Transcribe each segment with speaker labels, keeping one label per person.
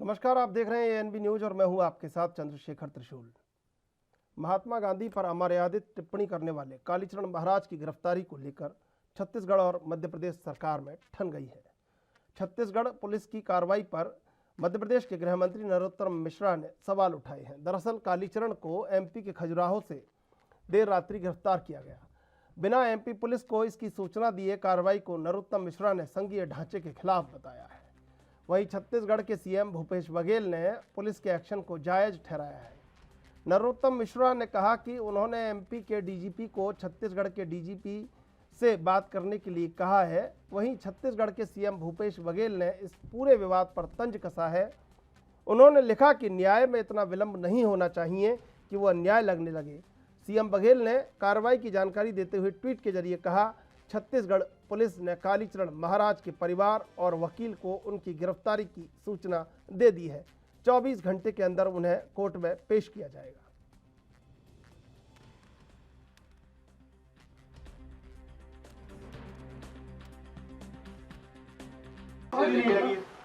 Speaker 1: नमस्कार, आप देख रहे हैं एएनबी न्यूज और मैं हूं आपके साथ चंद्रशेखर त्रिशूल। महात्मा गांधी पर अमर्यादित टिप्पणी करने वाले कालीचरण महाराज की गिरफ्तारी को लेकर छत्तीसगढ़ और मध्य प्रदेश सरकार में ठन गई है। छत्तीसगढ़ पुलिस की कार्रवाई पर मध्य प्रदेश के गृह मंत्री नरोत्तम मिश्रा ने सवाल उठाए हैं। दरअसल कालीचरण को एमपी के खजुराहो से देर रात्रि गिरफ्तार किया गया। बिना एमपी पुलिस को इसकी सूचना दिए कार्रवाई को नरोत्तम मिश्रा ने संघीय ढांचे के खिलाफ बताया है। वहीं छत्तीसगढ़ के सीएम भूपेश बघेल ने पुलिस के एक्शन को जायज ठहराया है। नरोत्तम मिश्रा ने कहा कि उन्होंने एमपी के डीजीपी को छत्तीसगढ़ के डीजीपी से बात करने के लिए कहा है। वहीं छत्तीसगढ़ के सीएम भूपेश बघेल ने इस पूरे विवाद पर तंज कसा है। उन्होंने लिखा कि न्याय में इतना विलंब नहीं होना चाहिए कि वो अन्याय लगने लगे। सीएम बघेल ने कार्रवाई की जानकारी देते हुए ट्वीट के जरिए कहा, छत्तीसगढ़ पुलिस ने कालीचरण महाराज के परिवार और वकील को उनकी गिरफ्तारी की सूचना दे दी है। 24 घंटे के अंदर उन्हें कोर्ट में पेश किया जाएगा।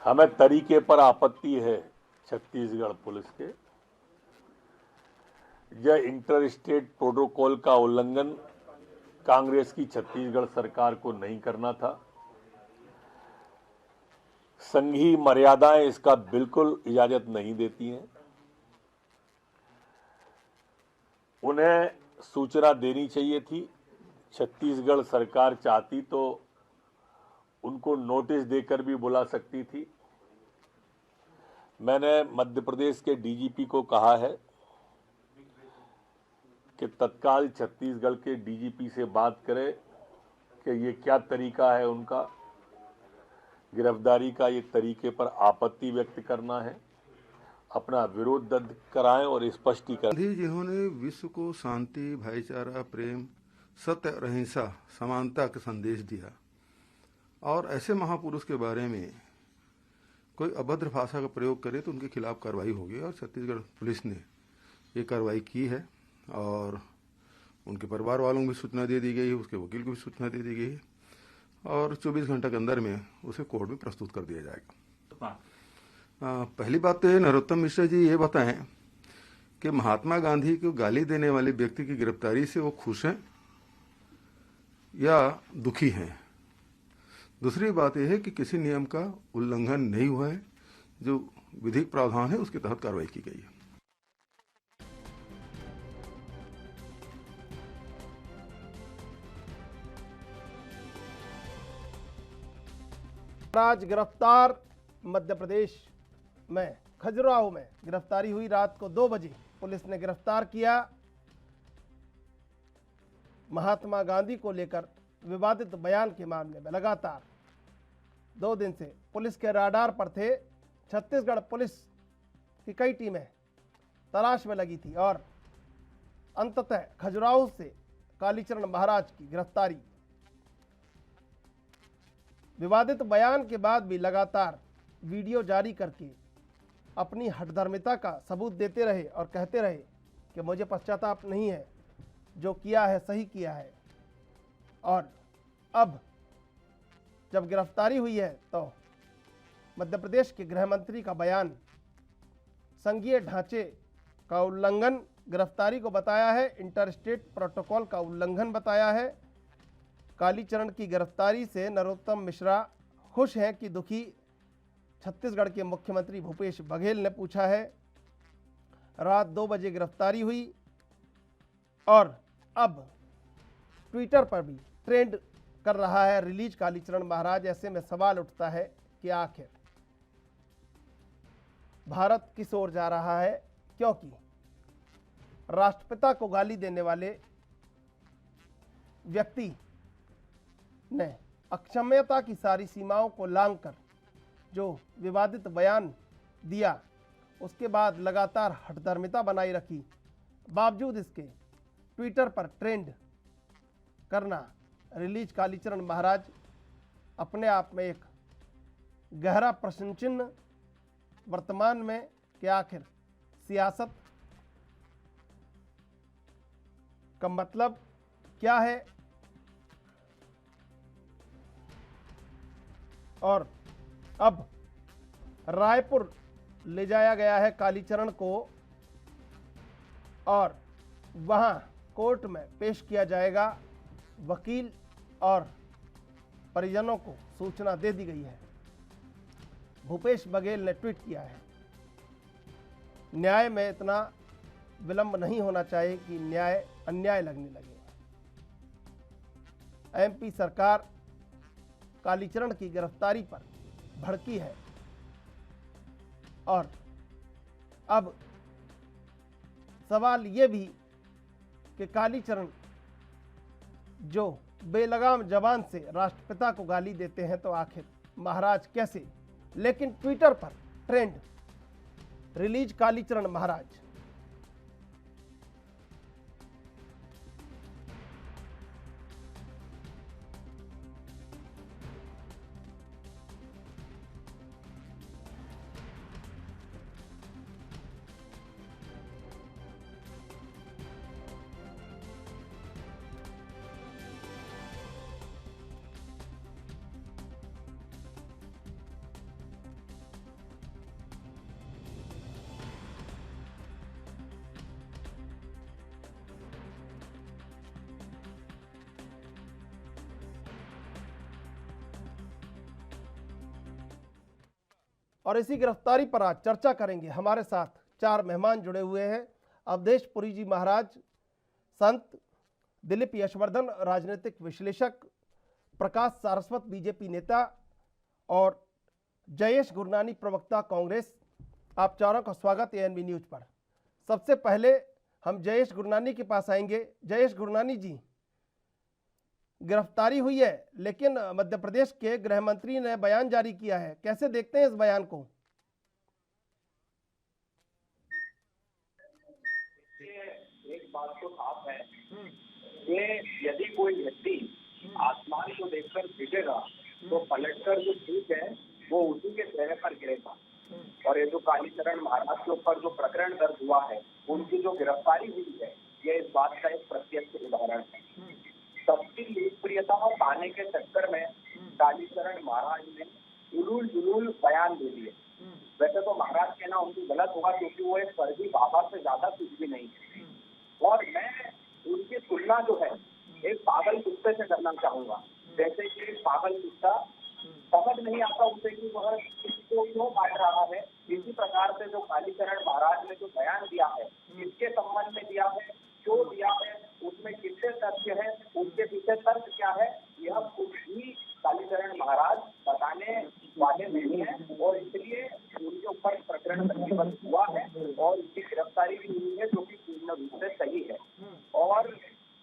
Speaker 2: हमें तरीके पर आपत्ति है छत्तीसगढ़ पुलिस के। यह इंटर स्टेट प्रोटोकॉल का उल्लंघन कांग्रेस की छत्तीसगढ़ सरकार को नहीं करना था। संघीय मर्यादाएं इसका बिल्कुल इजाजत नहीं देती हैं। उन्हें सूचना देनी चाहिए थी। छत्तीसगढ़ सरकार चाहती तो उनको नोटिस देकर भी बुला सकती थी। मैंने मध्य प्रदेश के डीजीपी को कहा है कि तत्काल छत्तीसगढ़ के डीजीपी से बात करें कि ये क्या तरीका है उनका गिरफ्तारी का। ये तरीके पर आपत्ति व्यक्त करना है, अपना विरोध दर्ज कराएं और स्पष्टीकरण।
Speaker 3: गांधी जिन्होंने विश्व को शांति, भाईचारा, प्रेम, सत्य और अहिंसा, समानता का संदेश दिया, और ऐसे महापुरुष के बारे में कोई अभद्र भाषा का प्रयोग करे तो उनके खिलाफ कार्रवाई होगी। और छत्तीसगढ़ पुलिस ने ये कार्रवाई की है और उनके परिवार वालों को भी सूचना दे दी गई है, उसके वकील को भी सूचना दे दी गई है और 24 घंटे के अंदर में उसे कोर्ट में प्रस्तुत कर दिया जाएगा। पहली बात तो नरोत्तम मिश्रा जी ये बताएं कि महात्मा गांधी को गाली देने वाले व्यक्ति की गिरफ्तारी से वो खुश हैं या दुखी हैं। दूसरी बात यह है कि किसी नियम का उल्लंघन नहीं हुआ है। जो विधिक प्रावधान है उसके तहत कार्रवाई की गई है।
Speaker 1: आज गिरफ्तार मध्य प्रदेश में खजुराहो में गिरफ्तारी हुई। रात को 2 बजे पुलिस ने गिरफ्तार किया। महात्मा गांधी को लेकर विवादित बयान के मामले में लगातार 2 दिन से पुलिस के राडार पर थे। छत्तीसगढ़ पुलिस की कई टीमें तलाश में लगी थी और अंततः खजुराहो से कालीचरण महाराज की गिरफ्तारी। विवादित बयान के बाद भी लगातार वीडियो जारी करके अपनी हठधर्मिता का सबूत देते रहे और कहते रहे कि मुझे पश्चाताप नहीं है, जो किया है सही किया है। और अब जब गिरफ्तारी हुई है तो मध्य प्रदेश के गृह मंत्री का बयान संघीय ढांचे का उल्लंघन गिरफ्तारी को बताया है, इंटर स्टेट प्रोटोकॉल का उल्लंघन बताया है। कालीचरण की गिरफ्तारी से नरोत्तम मिश्रा खुश हैं कि दुखी, छत्तीसगढ़ के मुख्यमंत्री भूपेश बघेल ने पूछा है। रात 2 बजे गिरफ्तारी हुई और अब ट्विटर पर भी ट्रेंड कर रहा है रिलीज कालीचरण महाराज। ऐसे में सवाल उठता है कि आखिर भारत किस ओर जा रहा है, क्योंकि राष्ट्रपिता को गाली देने वाले व्यक्ति ने अक्षम्यता की सारी सीमाओं को लांघकर जो विवादित बयान दिया, उसके बाद लगातार हठधर्मिता बनाई रखी। बावजूद इसके ट्विटर पर ट्रेंड करना रिलीज कालीचरण महाराज अपने आप में एक गहरा प्रश्न चिन्ह वर्तमान में कि आखिर सियासत का मतलब क्या है और अब रायपुर ले जाया गया है कालीचरण को और वहां कोर्ट में पेश किया जाएगा। वकील और परिजनों को सूचना दे दी गई है। भूपेश बघेल ने ट्वीट किया है, न्याय में इतना विलंब नहीं होना चाहिए कि न्याय अन्याय लगने लगे। एमपी सरकार कालीचरण की गिरफ्तारी पर भड़की है और अब सवाल ये भी कि कालीचरण जो बेलगाम जबान से राष्ट्रपिता को गाली देते हैं तो आखिर महाराज कैसे। लेकिन ट्विटर पर ट्रेंड रिलीज कालीचरण महाराज। और इसी गिरफ्तारी पर आज चर्चा करेंगे। हमारे साथ 4 मेहमान जुड़े हुए हैं। अवधेश पुरी जी महाराज, संत दिलीप यशवर्धन राजनीतिक विश्लेषक, प्रकाश सारस्वत बीजेपी नेता और जयेश गुरनानी प्रवक्ता कांग्रेस। आप चारों का स्वागत एएनबी न्यूज पर। सबसे पहले हम जयेश गुरनानी के पास आएंगे। जयेश गुरनानी जी, गिरफ्तारी हुई है लेकिन मध्य प्रदेश के गृह मंत्री ने बयान जारी किया है, कैसे देखते हैं इस बयान को?
Speaker 4: एक बात तो साफ है कि यदि कोई व्यक्ति आसमान को देखकर गिरेगा तो पलटकर जो ठीक है वो उसी के चेहरे पर गिरेगा। और ये जो कालीचरण महाराज के ऊपर जो प्रकरण दर्ज हुआ है, उनकी जो गिरफ्तारी हुई है, ये इस बात का एक प्रत्यक्ष उदाहरण है। सबकी लोकप्रियता पाने के चक्कर में कालीचरण महाराज ने जुलूल जुलूल बयान दे दिए। वैसे तो महाराज कहना उनकी गलत होगा क्योंकि वो एक फर्जी बाबा से ज्यादा कुछ भी नहीं है। और मैं उनकी तुलना जो है एक पागल कुत्ते से करना चाहूंगा। जैसे कि पागल कुत्ता समझ नहीं आता उसे कि वह किसी को क्यों काट रहा है, इसी प्रकार से जो कालीचरण महाराज ने जो बयान दिया है, किसके संबंध में दिया है, क्यों दिया है, उसमें कितने तथ्य है, उसके पीछे तर्क क्या है, यह कुछ भी कालीचरण महाराज बताने वाले नहीं है। और इसलिए उनके ऊपर प्रकरण पंजीबद्ध हुआ है और उनकी गिरफ्तारी भी हुई है, जो कि पूर्ण रूप से सही है। और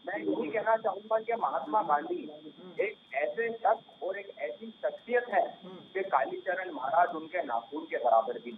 Speaker 4: मैं यही कहना चाहूंगा कि महात्मा गांधी एक ऐसे शख्स और एक ऐसी शख्सियत है कि कालीचरण महाराज उनके नाखून के बराबर भी।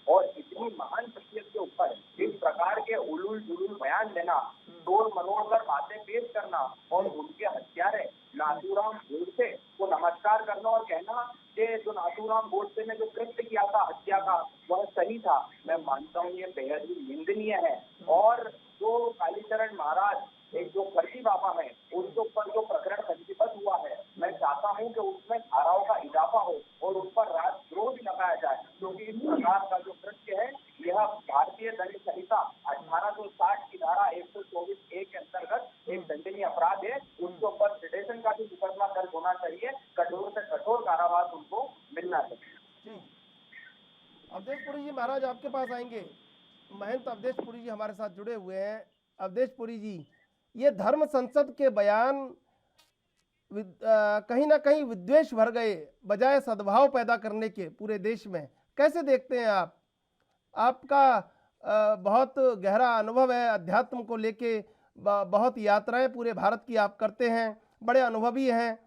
Speaker 4: और इतनी महान शख्सियत के ऊपर इस प्रकार के उलूल जुलूल बयान देना, तोड़ मरोड़ कर बातें पेश करना और उनके हत्यारे नाथूराम गोडसे को नमस्कार करना और कहना कि जो नाथूराम गोडसे ने जो कृत्य किया था हत्या का वह सही था, मैं मानता हूँ ये बेहद ही निंदनीय है। और जो कालीचरण महाराज एक जो फर्जी बाबा है उनके ऊपर जो प्रकरण पंजीबद्ध हुआ है, मैं चाहता हूं कि उसमें धाराओं का इजाफा हो और उन पर राजद्रोह भी लगाया जाए, क्योंकि इस प्रकार का जो कृत्य है यह भारतीय दंड संहिता 1860 की धारा 124A के अंतर्गत एक दंडनीय अपराध है। उसके ऊपर सेडेशन का भी मुकदमा दर्ज होना चाहिए, कठोर से कठोर कारावास उनको मिलना चाहिए।
Speaker 1: अवधेश पुरी जी महाराज आपके पास आएंगे। महंत अवधेश पुरी जी हमारे साथ जुड़े हुए हैं। अवधेश पुरी जी, ये धर्म संसद के बयान कहीं ना कहीं विद्वेष भर गए बजाय सद्भाव पैदा करने के पूरे देश में, कैसे देखते हैं आप? आपका बहुत गहरा अनुभव है अध्यात्म को लेके, बहुत यात्राएं पूरे भारत की आप करते हैं, बड़े अनुभवी हैं।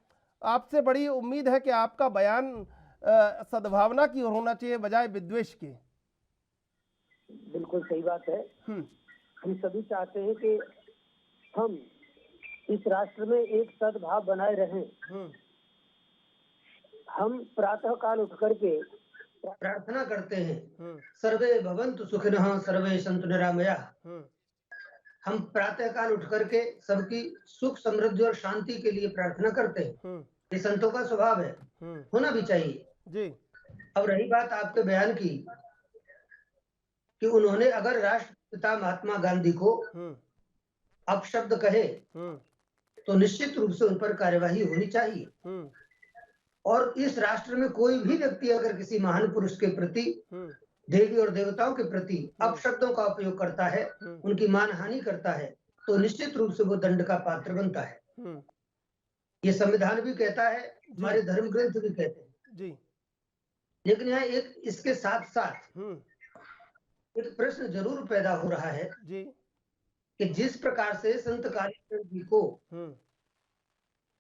Speaker 1: आपसे बड़ी उम्मीद है कि आपका बयान सद्भावना की ओर होना चाहिए बजाय विद्वेष के।
Speaker 5: बिल्कुल सही बात है। हम सभी चाहते हैं कि हम इस राष्ट्र में एक सद्भाव बनाए रहें। हम प्रातः काल उठ करके प्रार्थना करते हैं, सर्वे भवन्तु सुखिनः सर्वे सन्तु निरामयाः। हम प्रातः काल उठ करके सबकी सुख समृद्धि और शांति के लिए प्रार्थना करते हैं। ये संतों का स्वभाव है, होना भी चाहिए जी। अब रही बात आपके बयान की, कि उन्होंने अगर राष्ट्रपिता महात्मा गांधी को अपशब्द कहे तो निश्चित रूप से उन पर कार्यवाही होनी चाहिए। और इस राष्ट्र में कोई भी व्यक्ति अगर किसी महान पुरुष के प्रति, देवी और देवताओं के प्रति अपशब्दों का उपयोग करता है, उनकी मानहानि करता है, तो निश्चित रूप से वो दंड का पात्र बनता है। ये संविधान भी कहता है, हमारे धर्म ग्रंथ भी कहते हैं जी। लेकिन यहाँ एक इसके साथ साथ एक प्रश्न जरूर पैदा हो रहा है जी कि जिस प्रकार से संत कालीचरण जी को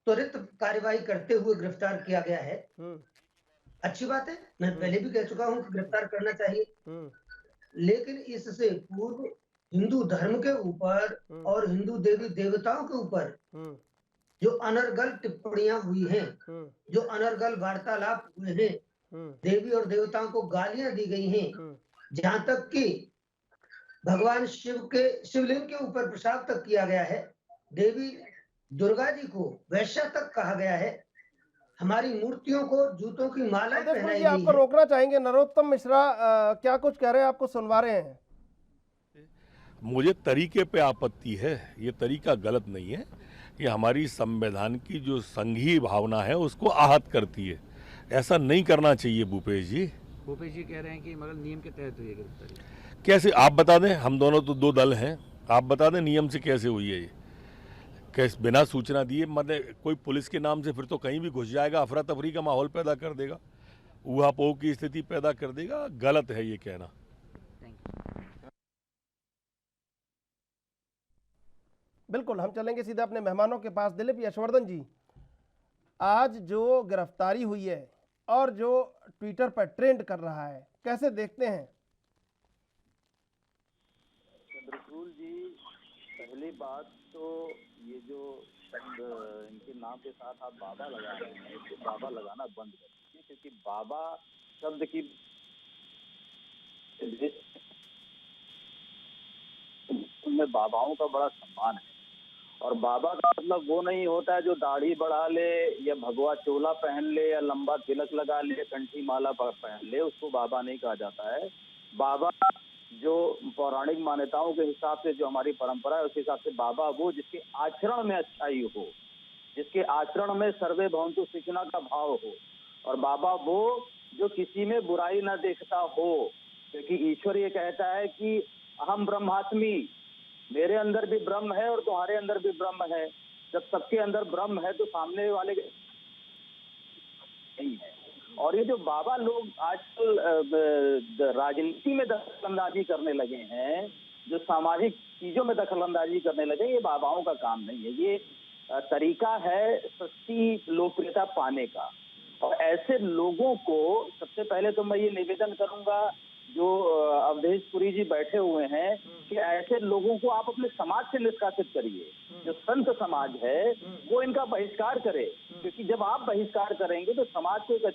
Speaker 5: त्वरित कार्यवाही करते हुए गिरफ्तार किया गया है, अच्छी बात है, मैं पहले भी कह चुका हूं कि गिरफ्तार करना चाहिए। लेकिन इससे पूर्व हिंदू धर्म के ऊपर और हिंदू देवी देवताओं के ऊपर जो अनर्गल टिप्पणियां हुई हैं, जो अनर्गल वार्तालाप हुए हैं, देवी और देवताओं को गालियां दी गई हैं, जहां तक कि भगवान शिव के शिवलिंग के ऊपर पेशाब तक किया गया है, देवी दुर्गा जी को वैश्या तक कहा गया है, हमारी मूर्तियों को जूतों की माला पहनाई गई है।
Speaker 1: आपको रोकना चाहेंगे, नरोत्तम मिश्रा क्या कुछ कह रहे हैं, आपको सुनवा रहे हैं।
Speaker 2: मुझे तरीके पे आपत्ति है, ये तरीका गलत नहीं है, ये हमारी संविधान की जो संघीय भावना है उसको आहत करती है, ऐसा नहीं करना चाहिए। भूपेश जी
Speaker 6: कह रहे हैं कि मगर नियम के तहत हुई है गिरफ्तारी।
Speaker 2: कैसे आप बता दें, हम दोनों तो दो दल हैं, आप बता दें नियम से कैसे हुई है ये, कैसे बिना सूचना दिए, मतलब कोई पुलिस के नाम से फिर तो कहीं भी घुस जाएगा, अफरा तफरी का माहौल पैदा कर देगा, ऊहापोह की स्थिति पैदा कर देगा, गलत है ये कहना।
Speaker 1: बिल्कुल, हम चलेंगे सीधा अपने मेहमानों के पास। दिलीप यशवर्धन जी, आज जो गिरफ्तारी हुई है और जो ट्विटर पर ट्रेंड कर रहा है, कैसे देखते हैं?
Speaker 7: चंद्रचूड़ जी, पहली बात तो ये जो इनके नाम के साथ आप बाबा लगा रहे हैं, तो बाबा लगाना बंद कर दीजिए, क्योंकि बाबा शब्द की में बाबाओं का बड़ा सम्मान है। और बाबा का मतलब वो नहीं होता है जो दाढ़ी बढ़ा ले या भगवा चोला पहन ले या लंबा तिलक लगा ले, कंठी माला पहन ले, उसको बाबा नहीं कहा जाता है। बाबा जो पौराणिक मान्यताओं के हिसाब से, जो हमारी परंपरा है, उसके हिसाब से बाबा वो जिसके आचरण में अच्छाई हो, जिसके आचरण में सर्वे भवन्तु सुखिनः का भाव हो, और बाबा वो जो किसी में बुराई न देखता हो, क्योंकि ईश्वर ये कहता है कि अहम ब्रह्मास्मि, मेरे अंदर भी ब्रह्म है और तुम्हारे अंदर भी ब्रह्म है। जब सबके अंदर ब्रह्म है तो सामने वाले के नहीं है। और ये जो बाबा लोग आजकल राजनीति में दखलंदाजी करने लगे हैं, जो सामाजिक चीजों में दखलंदाजी करने लगे, ये बाबाओं का काम नहीं है, ये तरीका है सस्ती लोकप्रियता पाने का। और ऐसे लोगों को सबसे पहले तो मैं ये निवेदन करूंगा, जो अवधेशपुरी जी बैठे हुए हैं, कि ऐसे लोगों को आप अपने समाज से निष्कासित करिए। जो संत समाज है वो इनका बहिष्कार करे, क्योंकि जब आप बहिष्कार करेंगे तो समाज को एक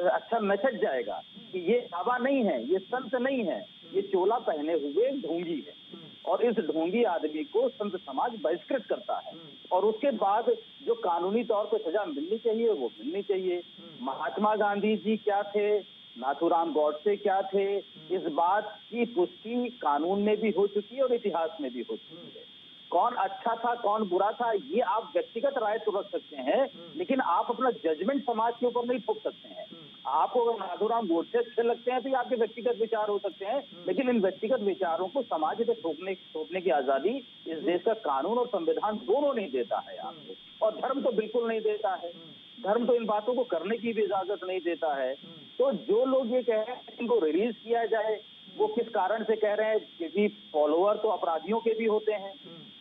Speaker 7: अच्छा मैसेज जाएगा कि ये बाबा नहीं है, ये संत नहीं है, ये चोला पहने हुए ढोंगी है। और इस ढोंगी आदमी को संत समाज बहिष्कृत करता है। और उसके बाद जो कानूनी तौर पर सजा मिलनी चाहिए वो मिलनी चाहिए। महात्मा गांधी जी क्या थे, नाथूराम गॉडसे क्या थे, इस बात की पुष्टि कानून में भी हो चुकी है और इतिहास में भी हो चुकी है। कौन अच्छा था कौन बुरा था ये आप व्यक्तिगत राय तो रख सकते हैं, लेकिन आप अपना जजमेंट समाज के ऊपर नहीं थोप सकते हैं। आपको अगर नाथूराम गॉडसे अच्छे लगते हैं तो ये आपके व्यक्तिगत विचार हो सकते हैं, लेकिन इन व्यक्तिगत विचारों को समाज में थोपने की आजादी इस देश का कानून और संविधान दोनों नहीं देता है आपको। और धर्म तो बिल्कुल नहीं देता है, धर्म तो इन बातों को करने की भी इजाजत नहीं देता है। तो जो लोग ये कह रहे हैं इनको रिलीज किया जाए, वो किस कारण से कह रहे हैं, क्योंकि फॉलोअर तो अपराधियों के भी होते हैं,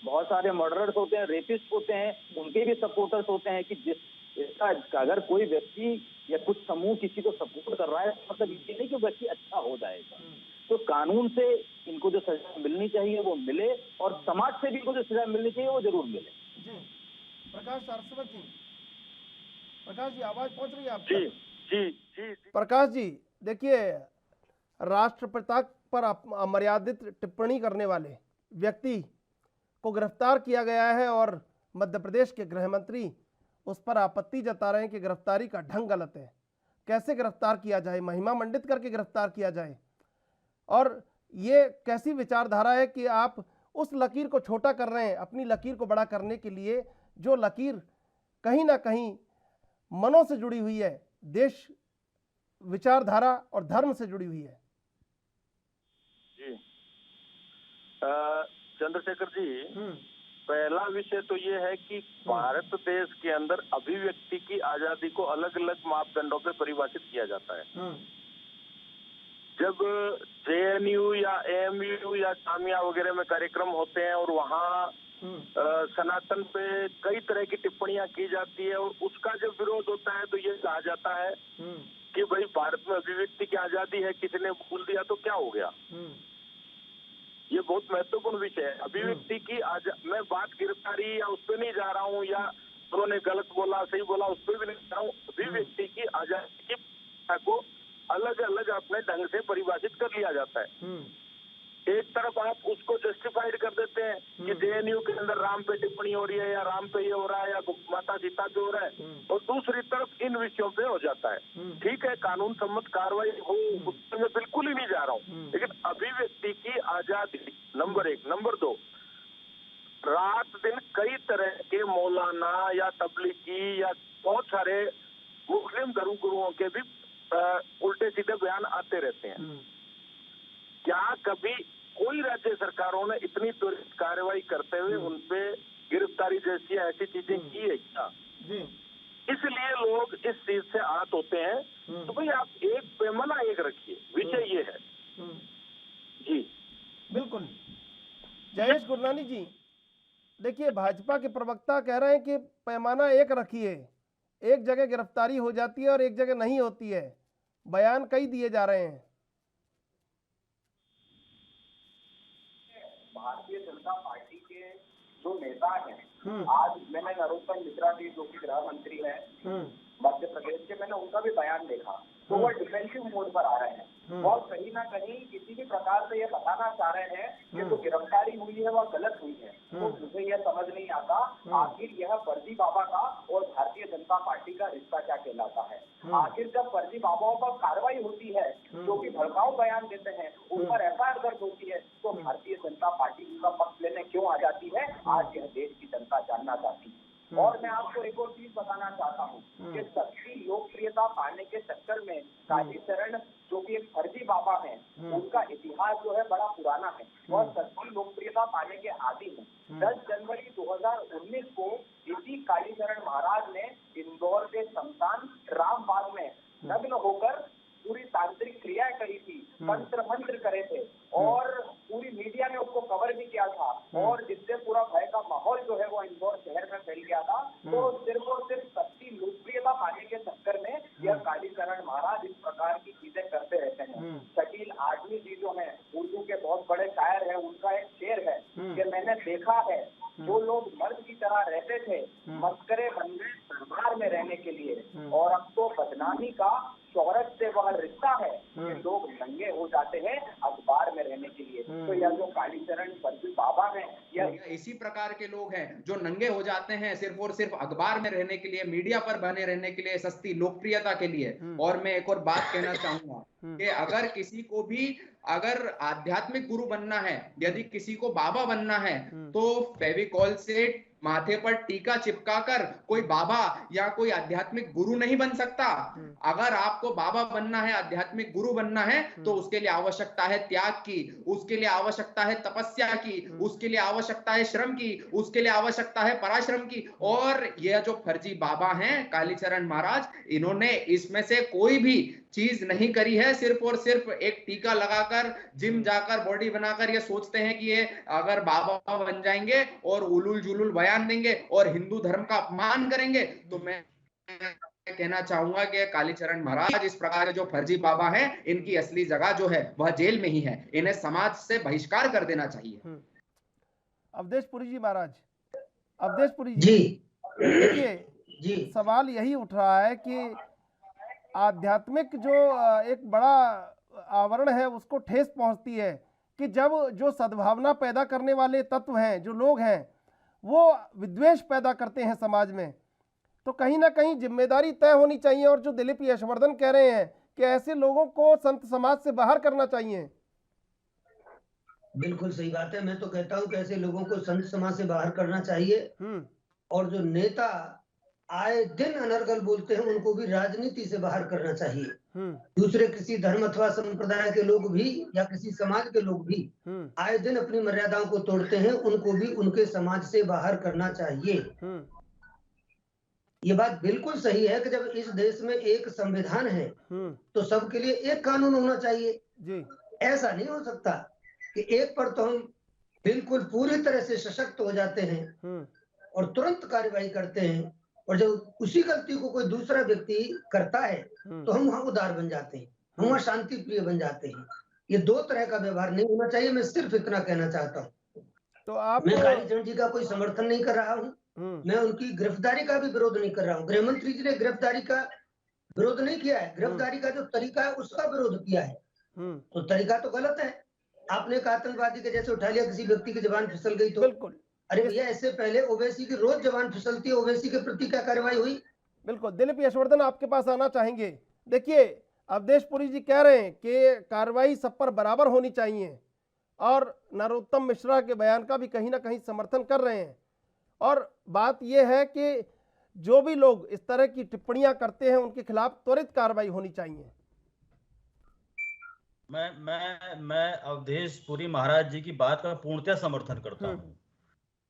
Speaker 7: बहुत सारे मर्डरर्स होते हैं, रेपिस्ट होते हैं, उनके भी सपोर्टर्स होते हैं। कि इसका अगर कोई व्यक्ति या कुछ समूह किसी को सपोर्ट कर रहा है, मतलब ये नहीं कि व्यक्ति अच्छा हो जाएगा। तो कानून से इनको जो सजा मिलनी चाहिए वो मिले, और समाज से भी इनको जो सजा मिलनी चाहिए वो जरूर मिले।
Speaker 1: प्रकाश सारस्वत जी, प्रकाश जी आवाज पहुंच रही है आपको?
Speaker 7: जी जी जी
Speaker 1: प्रकाश जी, देखिए, राष्ट्रपिता पर अमर्यादित टिप्पणी करने वाले व्यक्ति को गिरफ्तार किया गया है और मध्य प्रदेश के गृह मंत्री उस पर आपत्ति जता रहे हैं कि गिरफ्तारी का ढंग गलत है। कैसे गिरफ्तार किया जाए, महिमा मंडित करके गिरफ्तार किया जाए? और ये कैसी विचारधारा है कि आप उस लकीर को छोटा कर रहे हैं अपनी लकीर को बड़ा करने के लिए, जो लकीर कहीं ना कहीं मनों से जुड़ी हुई है, देश विचारधारा और धर्म से जुड़ी हुई है।
Speaker 8: जी चंद्रशेखर जी, पहला विषय तो ये है कि भारत देश के अंदर अभिव्यक्ति की आजादी को अलग अलग मापदंडों पे परिभाषित किया जाता है। जब जेएनयू या एएमयू या जामिया वगैरह में कार्यक्रम होते हैं और वहाँ सनातन पे कई तरह की टिप्पणियां की जाती है और उसका जब विरोध होता है तो ये कहा जाता है कि भाई भारत में अभिव्यक्ति की आजादी है, किसी ने भूल दिया तो क्या हो गया। ये बहुत महत्वपूर्ण विषय है। अभिव्यक्ति की मैं बात गिरफ्तारी या उस पर नहीं जा रहा हूँ या उन्होंने गलत बोला सही बोला उस पर भी नहीं जा रहा हूँ। अभिव्यक्ति की आजादी की को अलग अलग अपने ढंग से परिभाषित कर लिया जाता है। एक तरफ आप उसको जस्टिफाइड कर देते हैं कि जेएनयू के अंदर राम पे टिप्पणी हो रही है या राम पे ये हो रहा है या माता सीता पे हो रहा है, और दूसरी तरफ इन विषयों पे हो जाता है। ठीक है, कानून सम्मत कार्रवाई हो, उसमें मैं बिल्कुल ही नहीं जा रहा हूँ, लेकिन अभिव्यक्ति की आजादी नंबर 1। नंबर 2, रात दिन कई तरह के मौलाना या तबलीगी या बहुत सारे मुस्लिम धर्मगुरुओं के भी उल्टे सीधे बयान आते रहते हैं। क्या कभी कोई राज्य सरकारों ने इतनी त्वरित कार्रवाई करते हुए उनपे गिरफ्तारी जैसी ऐसी चीजें की है क्या? इसलिए लोग इस चीज से आहत होते हैं। तो भाई आप एक पैमाना एक रखिए, विषय ये है। जी
Speaker 1: बिल्कुल। जयेश गुरनानी जी, देखिए भाजपा के प्रवक्ता कह रहे हैं कि पैमाना एक रखिए, एक जगह गिरफ्तारी हो जाती है और एक जगह नहीं होती है, बयान कई दिए जा रहे हैं।
Speaker 4: भारतीय जनता पार्टी के जो नेता हैं, आज मैंने नरोत्तम मिश्रा जी जो कि गृह मंत्री हैं मध्य प्रदेश के, मैंने उनका भी बयान देखा, तो वो डिफेंसिव मोड पर आ रहे हैं और कहीं ना कहीं किसी भी प्रकार से ये बताना चाह रहे हैं कि जो गिरफ्तारी हुई है वह गलत हुई है। तो मुझे यह समझ नहीं आता आखिर यह फर्जी बाबा का और भारतीय जनता पार्टी का रिश्ता क्या कहलाता है। आखिर जब फर्जी बाबाओं पर कार्रवाई होती है, जो कि भड़काऊ बयान देते हैं, उन पर एफआईआर दर्ज होती है, तो भारतीय जनता पार्टी उनका पक्ष लेने क्यों आ जाती है, आज यह देश की जनता जानना चाहती है। और मैं आपको एक और चीज बताना चाहता हूँ कि सच्ची लोकप्रियता पाने के चक्कर में कालीचरण जो कि एक फर्जी बाबा है, उनका इतिहास जो है बड़ा पुराना है और सच्ची लोकप्रियता पाने के आदि है। 10 जनवरी 2019 को इसी कालीचरण महाराज ने इंदौर के शमशान रामबाग में नग्न होकर पूरी तांत्रिक क्रियाएं करी थी, तंत्र मंत्र करे थे और पूरी मीडिया ने उसको कवर भी किया था और जिससे पूरा भय का माहौल जो है वो इंदौर शहर में फैल गया था। तो सिर्फ और सिर्फ सच्ची लोकप्रियता पाने के चक्कर में यह कालीचरण महाराज इस प्रकार की चीजें करते रहते हैं। शकील आजमी जी जो है उर्दू के बहुत बड़े शायर है, उनका एक शेर है कि मैंने देखा है जो लोग मर्द की तरह रहते थे मस्करे बन गए दरबार में रहने के लिए, और अब तो बदनामी का शोहरत से वह रिश्ता है कि लोग नंगे हो जाते हैं अखबार में रहने के लिए। तो यह जो कालीचरण फर्जी बाबा हैं, यह
Speaker 9: इसी प्रकार के लोग हैं जो नंगे हो जाते हैं सिर्फ और सिर्फ अखबार में रहने के लिए, मीडिया पर बने रहने के लिए, सस्ती लोकप्रियता के लिए। और मैं एक और बात कहना चाहूंगा कि अगर किसी को भी अगर आध्यात्मिक गुरु बनना है, यदि किसी को बाबा बनना है, तो फेविकॉल से माथे पर टीका चिपकाकर कोई बाबा या कोई आध्यात्मिक गुरु नहीं बन सकता। अगर आपको बाबा बनना है, आध्यात्मिक गुरु बनना है, तो उसके लिए आवश्यकता है त्याग की, उसके लिए आवश्यकता है तपस्या की, उसके लिए आवश्यकता है श्रम की, उसके लिए आवश्यकता है पराश्रम की। और यह जो फर्जी बाबा हैं कालीचरण महाराज, इन्होंने इसमें से कोई भी चीज नहीं करी है। सिर्फ और सिर्फ एक टीका लगाकर, जिम जाकर, बॉडी बनाकर ये सोचते हैं कि ये अगर बाबा बन जाएंगे और उलूल जुलूल बयान देंगे और हिंदू धर्म का अपमान करेंगे। तो मैं कहना चाहूंगा कि कालीचरण महाराज इस प्रकार के जो फर्जी बाबा हैं, इनकी असली जगह जो है वह जेल में ही है। इन्हें समाज से बहिष्कार कर देना चाहिए।
Speaker 1: अवधेशपुरी जी महाराज, अवधेशपुरी जी, देखिए सवाल यही उठ रहा है कि आध्यात्मिक जो एक बड़ा आवरण है उसको ठेस पहुंचती है कि जब जो सद्भावना पैदा करने वाले तत्व हैं, जो लोग हैं, वो विद्वेष पैदा करते हैं समाज में, तो कहीं ना कहीं जिम्मेदारी तय होनी चाहिए। और जो दिलीप यशवर्धन कह रहे हैं कि ऐसे लोगों को संत समाज से बाहर करना चाहिए।
Speaker 5: बिल्कुल सही बात है। मैं तो कहता हूँ कि ऐसे लोगों को संत समाज से बाहर करना चाहिए, और जो नेता आए दिन अनर्गल बोलते हैं उनको भी राजनीति से बाहर करना चाहिए। दूसरे किसी धर्म अथवा संप्रदाय के लोग भी या किसी समाज के लोग भी आए दिन अपनी मर्यादाओं को तोड़ते हैं, उनको भी उनके समाज से बाहर करना चाहिए। ये बात बिल्कुल सही है कि जब इस देश में एक संविधान है तो सबके लिए एक कानून होना चाहिए जी। ऐसा नहीं हो सकता कि एक पर तो हम बिल्कुल पूरी तरह से सशक्त हो जाते हैं और तुरंत कार्यवाही करते हैं, और जब उसी गलती को कोई दूसरा व्यक्ति करता है तो हम वहां उदार बन जाते हैं, हम वहां शांति प्रिय बन जाते हैं। ये दो तरह का व्यवहार नहीं होना चाहिए। मैं सिर्फ इतना कहना चाहता हूँ।
Speaker 1: तो आप
Speaker 5: मैं कालीचरण जी का कोई समर्थन नहीं कर रहा हूँ, मैं उनकी गिरफ्तारी का भी विरोध नहीं कर रहा हूँ। गृह मंत्री जी ने गिरफ्तारी का विरोध नहीं किया है, गिरफ्तारी का जो तरीका है उसका विरोध किया है। तो तरीका तो गलत है। आपने एक आतंकवादी के जैसे उठा लिया, किसी व्यक्ति की जबान फिसल गई तो
Speaker 1: बिल्कुल।
Speaker 5: अरे भैया, इससे पहले ओवैसी की रोज जबान फिसलती है, ओवैसी के प्रति क्या कार्रवाई हुई?
Speaker 1: बिल्कुल। दिलीप यशवर्धन आपके पास आना चाहेंगे। देखिए, अवधेश पुरी जी कह रहे हैं कि कार्रवाई सब पर बराबर होनी चाहिए, और नरोत्तम मिश्रा के बयान का भी कहीं ना कहीं समर्थन कर रहे हैं। और बात यह है कि जो भी लोग इस तरह की टिप्पणियां करते हैं उनके खिलाफ त्वरित कार्रवाई होनी चाहिए।
Speaker 10: मैं अवधेश पुरी महाराज जी की बात का पूर्णतः समर्थन करता हूं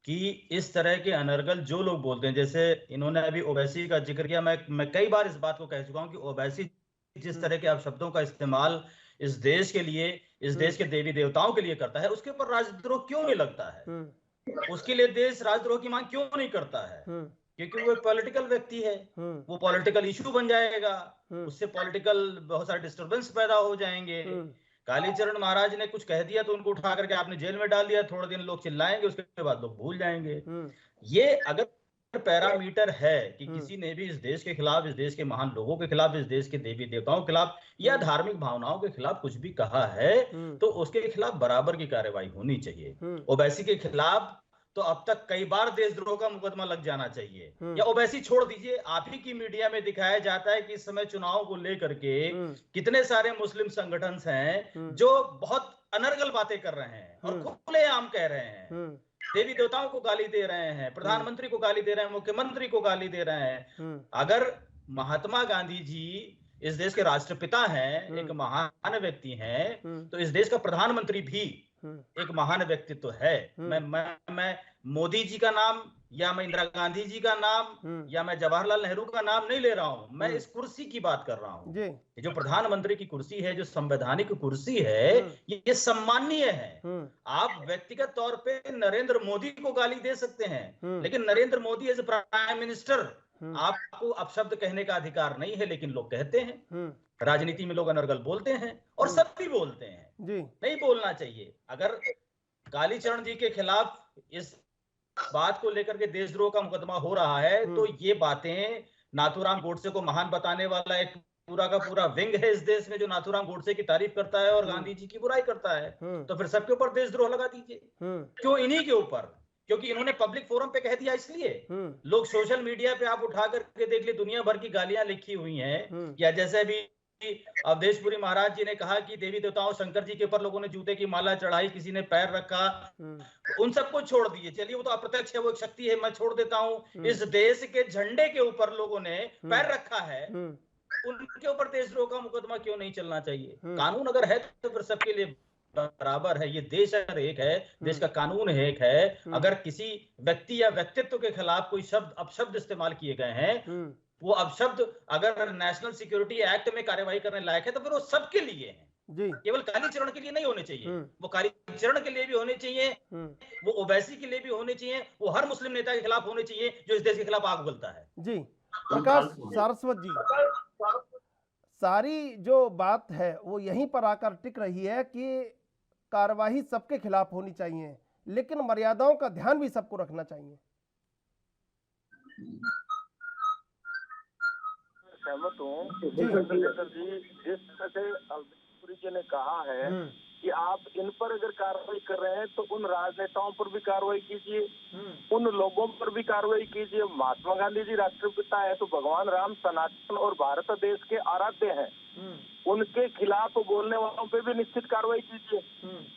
Speaker 10: कि इस तरह के अनर्गल जो लोग बोलते हैं, जैसे इन्होंने अभी ओवैसी का जिक्र किया, मैं कई बार इस बात को कह चुका हूं कि ओवैसी जिस तरह के अपशब्दों का इस्तेमाल इस देश के लिए, इस देश के देवी देवताओं के लिए करता है, उसके ऊपर राजद्रोह क्यों नहीं लगता है? उसके लिए देश राजद्रोह की मांग क्यों नहीं करता है? क्योंकि वो एक पॉलिटिकल व्यक्ति है, वो पॉलिटिकल इशू बन जाएगा, उससे पॉलिटिकल बहुत सारे डिस्टर्बेंस पैदा हो जाएंगे। कालीचरण महाराज ने कुछ कह दिया तो उनको उठा करके आपने जेल में डाल दिया, थोड़े दिन लोग चिल्लाएंगे, उसके बाद लोग भूल जाएंगे। ये अगर पैरामीटर है कि किसी ने भी इस देश के खिलाफ, इस देश के महान लोगों के खिलाफ, इस देश के देवी देवताओं के खिलाफ या धार्मिक भावनाओं के खिलाफ कुछ भी कहा है तो उसके खिलाफ बराबर की कार्रवाई होनी चाहिए। ओवैसी के खिलाफ तो अब तक कई बार देशद्रोह का मुकदमा लग जाना चाहिए। या ओवैसी छोड़ दीजिए, आप ही की मीडिया में दिखाया जाता है कि इस समय चुनाव को लेकर के कितने सारे मुस्लिम संगठन हैं जो बहुत अनर्गल बातें कर रहे हैं और खुलेआम कह रहे हैं, देवी देवताओं को गाली दे रहे हैं, प्रधानमंत्री को गाली दे रहे हैं, मुख्यमंत्री को गाली दे रहे हैं। अगर महात्मा गांधी जी इस देश के राष्ट्रपिता हैं, एक महान व्यक्ति हैं, तो इस देश का प्रधानमंत्री भी एक महान व्यक्तित्व है। मैं मोदी जी का नाम या मैं इंदिरा गांधी जी का नाम या मैं जवाहरलाल नेहरू का नाम नहीं ले रहा हूं, मैं इस कुर्सी की बात कर रहा हूं। जो प्रधानमंत्री की कुर्सी है, जो संवैधानिक कुर्सी है, ये सम्माननीय है। आप व्यक्तिगत तौर पे नरेंद्र मोदी को गाली दे सकते हैं, लेकिन Narendra Modi as prime minister आपको अपशब्द कहने का अधिकार नहीं है, लेकिन लोग कहते हैं। राजनीति में लोग अनर्गल बोलते हैं और सब भी बोलते हैं जी। नहीं बोलना चाहिए। अगर कालीचरण जी के खिलाफ इस बात को लेकर के देशद्रोह का मुकदमा हो रहा है तो ये बातें नाथूराम गोडसे को महान बताने वाला एक पूरा का पूरा विंग है इस देश में जो नाथूराम गोडसे की तारीफ करता है और गांधी जी की बुराई करता है, तो फिर सबके ऊपर देशद्रोह लगा दीजिए। क्यों इन्हीं के ऊपर? क्योंकि इन्होंने पब्लिक फोरम पे कह दिया इसलिए। लोग सोशल मीडिया पे आप उठा करके देख ले, दुनिया भर की गालियां लिखी हुई हैं। या जैसे भी अवधेश पुरी महाराज जी ने कहा कि देवी देवताओं शंकर जी के ऊपर लोगों ने जूते की माला चढ़ाई, किसी ने पैर रखा, उन सबको छोड़ दिए, चलिए वो तो अप्रत्यक्ष है, वो एक शक्ति है, मैं छोड़ देता हूं। इस देश के झंडे के ऊपर लोगों ने पैर रखा है, उनके ऊपर देशद्रोह का मुकदमा क्यों नहीं चलना चाहिए? कानून अगर है तो फिर सबके लिए बराबर है। ये देश अगर एक है, देश का कानून एक है, अगर किसी व्यक्ति या व्यक्तित्व के खिलाफ कोई शब्द अपशब्द इस्तेमाल किए गए हैं, वो अपशब्द अगर नेशनल सिक्योरिटी एक्ट में कार्यवाही करने लायक है तो फिर वो सबके लिए है जी। केवल कालीचरण के लिए नहीं होने चाहिए, वो कालीचरण के लिए भी होने चाहिए, वो ओवैसी के लिए भी होने चाहिए, वो हर मुस्लिम नेता के खिलाफ होने चाहिए जो इस देश के खिलाफ आग उगलता है जी।
Speaker 1: प्रकाश सारस्वत जी, सारी जो बात है वो यहीं पर आकर टिक रही है कि कार्यवाही सबके खिलाफ होनी चाहिए, लेकिन मर्यादाओं का ध्यान भी सबको रखना चाहिए।
Speaker 8: सहमत हूँ जी। जिस तरह से अवधेश पुरी जी ने कहा है कि आप इन पर अगर कार्रवाई कर रहे हैं तो उन राजनेताओं पर भी कार्रवाई कीजिए, उन लोगों पर भी कार्रवाई कीजिए। महात्मा गांधी जी राष्ट्रपिता है तो भगवान राम सनातन और भारत देश के आराध्य हैं, उनके खिलाफ बोलने वालों पे भी निश्चित कार्रवाई कीजिए,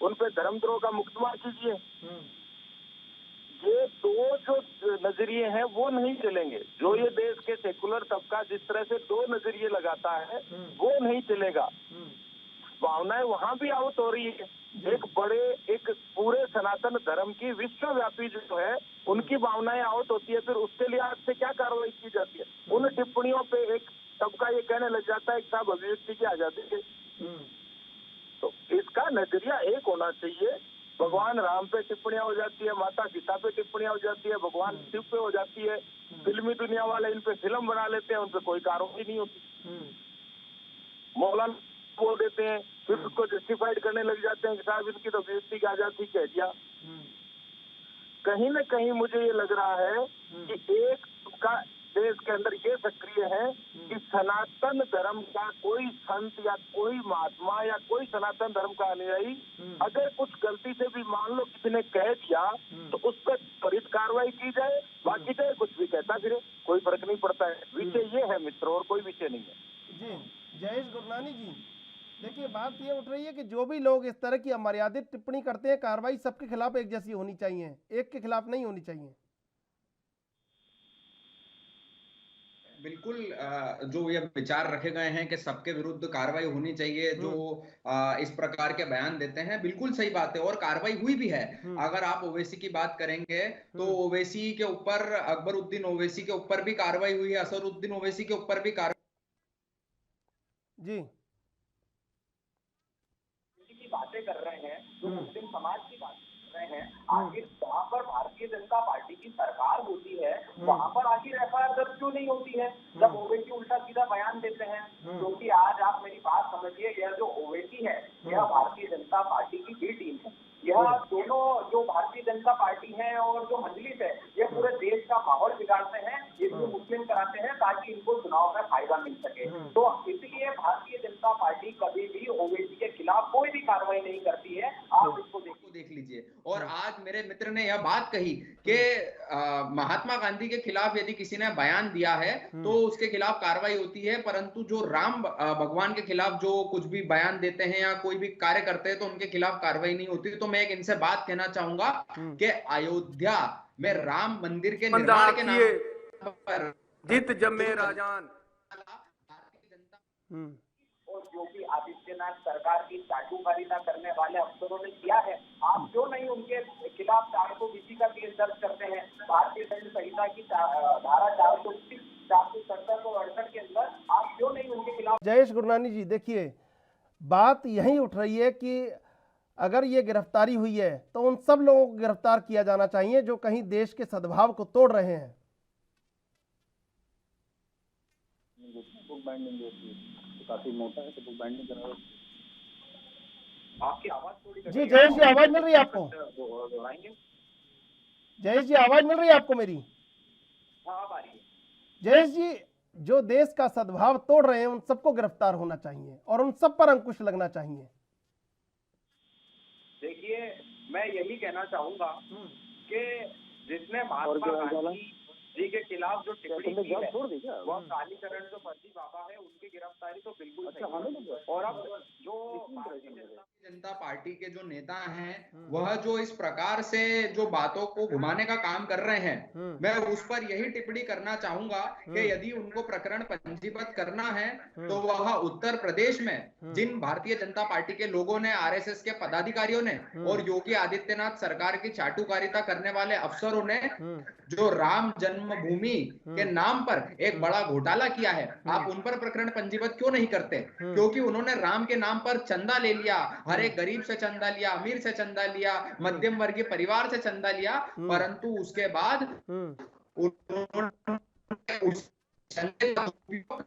Speaker 8: उन पे धर्मद्रोह का मुकदमा कीजिए। ये दो जो नजरिए हैं वो नहीं चलेंगे। जो ये देश के सेकुलर तबका जिस तरह से दो नजरिए लगाता है वो नहीं चलेगा। भावनाएं वहां भी आउट हो रही है। एक पूरे सनातन धर्म की विश्वव्यापी जो है उनकी भावनाएं आउट होती है, फिर उसके लिए आज से क्या कार्रवाई की जाती है? उन टिप्पणियों पे एक तबका ये कहने लग जाता है कि साहब अभिव्यक्ति की आजादी है। तो इसका नजरिया एक होना चाहिए। भगवान राम पे टिप्पणियां हो जाती है, माता सीता पे टिप्पणियां हो जाती है, भगवान शिव पे हो जाती है, फिल्मी दुनिया वाले इन पे फिल्म बना लेते हैं, उन पे कोई कार्रवाई नहीं होती। मौलाना बोल देते हैं, फिर उसको जस्टिफाइड करने लग जाते हैं कि साहब इनकी तो अभिव्यक्ति की आजादी कह दिया। कहीं न कहीं मुझे ये लग रहा है कि एक का देश के अंदर ये सक्रिय है कि सनातन धर्म का कोई संत या कोई महात्मा या कोई सनातन धर्म का अनुयायी अगर कुछ गलती से भी मान लो किसी ने कह दिया तो उस पर त्वरित कार्रवाई की जाए, बाकी चाहे कुछ भी कहता फिरे, कोई फर्क नहीं पड़ता है। विषय ये है मित्र, और कोई विषय नहीं है।
Speaker 1: जी जयेश गुरनानी जी, देखिए बात ये उठ रही है कि जो भी लोग इस तरह की अमर्यादित टिप्पणी करते हैं, कार्रवाई सबके खिलाफ एक जैसी होनी चाहिए, एक के खिलाफ नहीं होनी चाहिए।
Speaker 9: बिल्कुल, जो ये विचार रखे गए हैं कि सबके विरुद्ध कार्रवाई होनी चाहिए, जो इस प्रकार के बयान देते हैं, बिल्कुल सही बात है और कार्रवाई हुई भी है। अगर आप ओवैसी की बात करेंगे तो ओवैसी के ऊपर, अकबरुद्दीन ओवैसी के ऊपर भी कार्रवाई हुई है, असरुद्दीन ओवैसी के ऊपर भी कार्रवाई
Speaker 1: जी
Speaker 4: की बातें कर रहे हैं, जो मुस्लिम समाज की बात कर रहे हैं, आखिर वहाँ पर भारतीय जनता पार्टी की सरकार होती है, वहाँ पर आखिर एफआईआर दर्ज क्यों नहीं होती है? जब ओवैसी उल्टा सीधा बयान देते हैं, क्योंकि आज आप मेरी बात समझिए, यह जो ओवैसी है यह भारतीय जनता पार्टी की बी टीम है। यह दोनों जो भारतीय जनता पार्टी है और जो मजलिस है, ये पूरे देश का माहौल बिगाड़ते हैं, इसको मुस्लिम कराते हैं ताकि इनको चुनाव में फायदा मिल सके। तो इसलिए भारतीय जनता पार्टी कभी भी ओवैसी के खिलाफ कोई भी कार्रवाई नहीं करती है। आप इसको
Speaker 9: देख लीजिए। और आज मेरे मित्र ने यह बात कही कि महात्मा गांधी के खिलाफ यदि किसी ने बयान दिया है तो उसके खिलाफ कार्रवाई होती है, परंतु जो राम भगवान के खिलाफ जो कुछ भी बयान देते हैं या कोई भी कार्य करते हैं तो उनके खिलाफ कार्रवाई नहीं होती। तो मैं एक इनसे बात कहना चाहूंगा कि अयोध्या में राम मंदिर के निर्माण के नाम पर
Speaker 11: जित जमे राजान
Speaker 4: और योगी आदित्यनाथ सरकार की चाटुकारिता करने वाले अफसरों ने किया है, आप क्यों नहीं उनके खिलाफ 420 का केस दर्ज करते हैं? भारतीय दंड संहिता की धारा 430, 467 और 68 के अंदर आप क्यों नहीं उनके खिलाफ?
Speaker 1: जयेश गुरनानी जी, देखिए बात यही उठ रही है कि अगर ये गिरफ्तारी हुई है तो उन सब लोगों को गिरफ्तार किया जाना चाहिए जो कहीं देश के सद्भाव को तोड़ रहे हैं।
Speaker 7: काफी मोटा है तो बुक बाइंडिंग करना।
Speaker 4: आपकी आवाज थोड़ी
Speaker 1: जी जयेश जी, आवाज मिल रही है आपको? जयेश जी, आवाज मिल रही है आपको मेरी?
Speaker 4: हाँ, आ रही है।
Speaker 1: जयेश जी, जो देश का सद्भाव तोड़ रहे हैं उन सबको गिरफ्तार होना चाहिए और उन सब पर अंकुश लगना चाहिए।
Speaker 4: देखिए, मैं यही कहना चाहूंगा कि जिसने महात्मा गांधी जी के खिलाफ जो टिप्पणी की है वह कालीकरण जो फर्जी बाबा है उनकी गिरफ्तारी तो बिल्कुल सही है। और अब जो
Speaker 9: जनता पार्टी के जो नेता हैं वह जो इस प्रकार से जो बातों को घुमाने का काम कर रहे हैं, मैं उस पर यही टिप्पणी करना चाहूंगा कि यदि उनको प्रकरण पंजीबद्ध करना है तो वह उत्तर प्रदेश में जिन भारतीय जनता पार्टी के लोगों ने, आरएसएस के पदाधिकारियों ने और योगी आदित्यनाथ सरकार की चाटुकारिता करने वाले अफसरों ने जो राम जन्मभूमि के नाम पर एक बड़ा घोटाला किया है, आप उन पर प्रकरण पंजीबद्ध क्यों नहीं करते? क्योंकि उन्होंने राम के नाम पर चंदा ले लिया, हर एक गरीब से चंदा लिया, अमीर से चंदा लिया, मध्यम वर्गीय परिवार से चंदा लिया, परंतु उसके बाद उस चंदे का उपयोग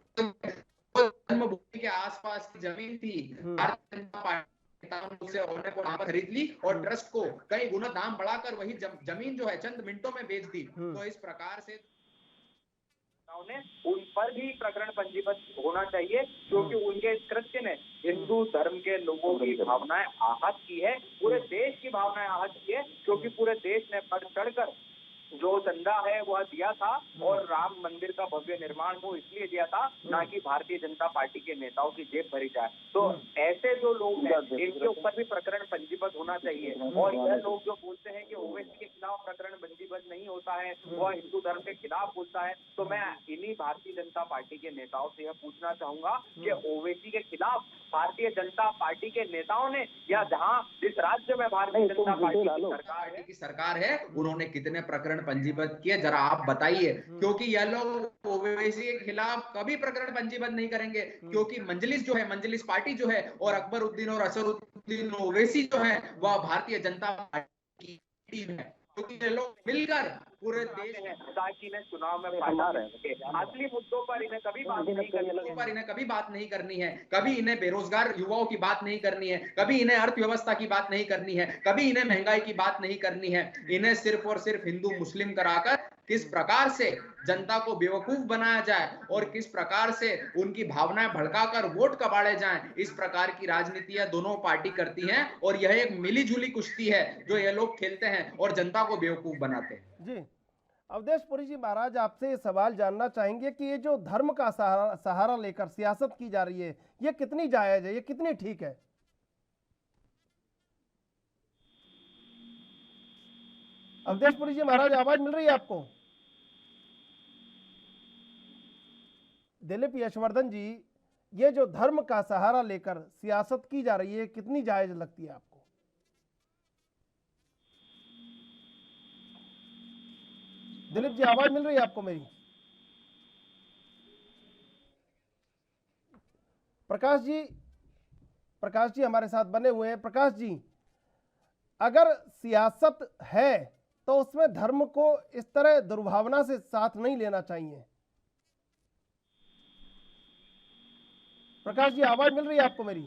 Speaker 9: जन्मभूमि के आसपास की जमीन थी, भारतीय जनता पार्टी से होने को नाम खरीद ली और ट्रस्ट को कई गुना दाम बढ़ाकर वही जमीन जो है चंद मिनटों में बेच दी। तो इस प्रकार से
Speaker 4: नेताओं ने, उन पर भी प्रकरण पंजीबद्ध होना चाहिए, क्योंकि उनके इस कृत्य ने हिंदू धर्म के लोगों की भावनाएं आहत की है, पूरे देश की भावनाएं आहत की है, क्योंकि पूरे देश ने बढ़ चढ़कर जो चंदा है वह दिया था और राम मंदिर का भव्य निर्माण वो इसलिए दिया था ना कि भारतीय जनता पार्टी के नेताओं की जेब भरी जाए। तो ऐसे जो लोग हैं इनके ऊपर भी प्रकरण पंजीबद्ध होना चाहिए। और यह लोग जो बोलते हैं कि ओवैसी के खिलाफ प्रकरण पंजीबद्ध नहीं होता है, वह हिंदू धर्म के खिलाफ बोलता है, तो मैं इन्हीं भारतीय जनता पार्टी के नेताओं से यह पूछना चाहूंगा कि ओवैसी के खिलाफ भारतीय जनता पार्टी के नेताओं ने या जहाँ जिस राज्य में भारतीय जनता पार्टी की
Speaker 9: सरकार है उन्होंने कितने प्रकरण पंजीबद्ध किए, जरा आप बताइए। क्योंकि यह लोग ओवैसी के खिलाफ कभी प्रकरण पंजीबद्ध नहीं करेंगे, क्योंकि मंजलिस जो है, मंजलिस पार्टी जो है और अकबरुद्दीन और असरुद्दीन ओवैसी जो है वह भारतीय जनता पार्टी की टीम है, क्योंकि ये लोग मिलकर पूरे देश
Speaker 4: ताकि इन्हें चुनाव में फायदा रह सके। असली मुद्दों पर इन्हें कभी बात नहीं करनी है, कभी इन्हें बेरोजगार युवाओं की बात नहीं करनी है, कभी इन्हें अर्थव्यवस्था की बात नहीं करनी है, कभी इन्हें महंगाई की बात नहीं करनी है। इन्हें सिर्फ और सिर्फ हिंदू मुस्लिम कराकर किस प्रकार से जनता को बेवकूफ बनाया जाए और किस प्रकार से उनकी भावनाएं भड़काकर वोट कबाड़े जाएं, इस प्रकार की राजनीतियां दोनों पार्टी करती हैं। और यह एक मिलीजुली कुश्ती है जो ये लोग खेलते हैं और जनता को बेवकूफ बनाते हैं।
Speaker 1: जी अवधेश पुरी जी महाराज, आपसे ये सवाल जानना चाहेंगे कि ये जो धर्म का सहारा लेकर सियासत की जा रही है, ये कितनी जायज है, ये कितनी ठीक है? अवधेश पुरी जी महाराज, आवाज मिल रही है आपको? दिलीप यशवर्धन जी, ये जो धर्म का सहारा लेकर सियासत की जा रही है, कितनी जायज लगती है आपको? दिलीप जी, आवाज मिल रही है आपको मेरी? प्रकाश जी हमारे साथ बने हुए हैं। प्रकाश जी, अगर सियासत है तो उसमें धर्म को इस तरह दुर्भावना से साथ नहीं लेना चाहिए। प्रकाश जी, आवाज मिल रही है आपको मेरी?